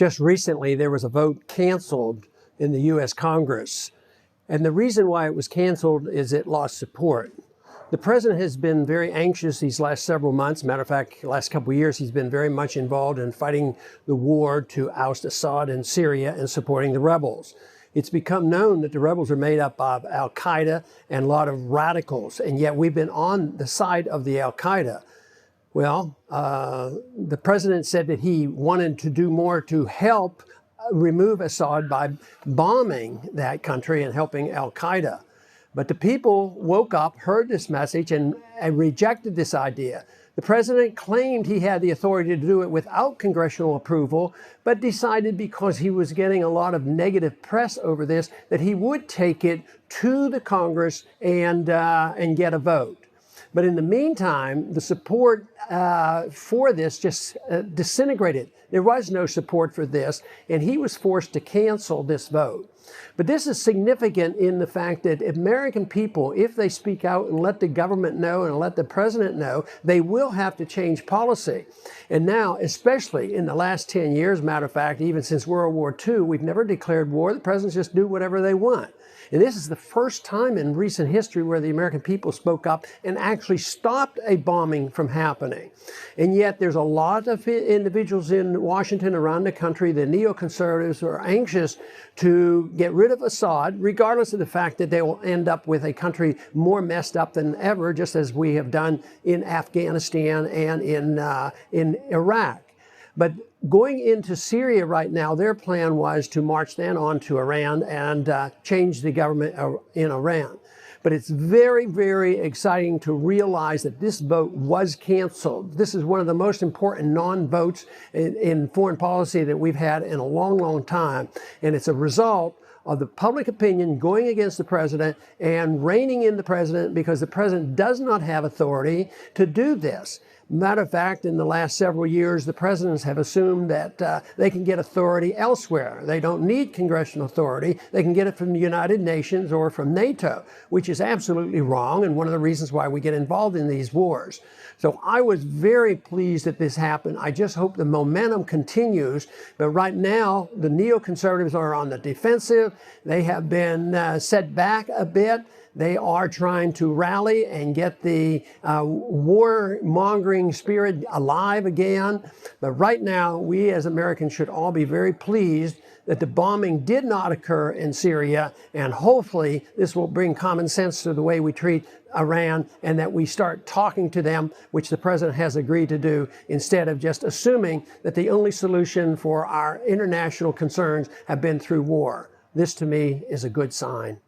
Just recently, there was a vote canceled in the U.S. Congress. And the reason why it was canceled is it lost support. The president has been very anxious these last several months. Matter of fact, the last couple of years, he's been very much involved in fighting the war to oust Assad in Syria and supporting the rebels. It's become known that the rebels are made up of Al-Qaeda and a lot of radicals, and yet we've been on the side of the Al-Qaeda. Well, the president said that he wanted to do more to help remove Assad by bombing that country and helping Al-Qaeda. But the people woke up, heard this message, and rejected this idea. The president claimed he had the authority to do it without congressional approval, but decided because he was getting a lot of negative press over this, that he would take it to the Congress and get a vote. But in the meantime, the support for this just disintegrated. There was no support for this, and he was forced to cancel this vote. But this is significant in the fact that American people, if they speak out and let the government know and let the president know, they will have to change policy. And now, especially in the last 10 years, matter of fact, even since World War II, we've never declared war. The presidents just do whatever they want. And this is the first time in recent history where the American people spoke up and actually stopped a bombing from happening. And yet there's a lot of individuals in Washington, around the country, the neoconservatives, who are anxious to get rid of Assad, regardless of the fact that they will end up with a country more messed up than ever, just as we have done in Afghanistan and in Iraq. But going into Syria right now, their plan was to march then on to Iran and change the government in Iran. But it's very, very exciting to realize that this vote was canceled. This is one of the most important non-votes in foreign policy that we've had in a long, long time. And it's a result of the public opinion going against the president and reining in the president, because the president does not have authority to do this. Matter of fact, in the last several years, the presidents have assumed that they can get authority elsewhere. They don't need congressional authority. They can get it from the United Nations or from NATO, which is absolutely wrong, and one of the reasons why we get involved in these wars. So I was very pleased that this happened. I just hope the momentum continues. But right now, the neoconservatives are on the defensive. They have been set back a bit. They are trying to rally and get the warmongering spirit alive again. But right now, we as Americans should all be very pleased that the bombing did not occur in Syria. And hopefully, this will bring common sense to the way we treat Iran, and that we start talking to them, which the president has agreed to do, instead of just assuming that the only solution for our international concerns have been through war. This, to me, is a good sign.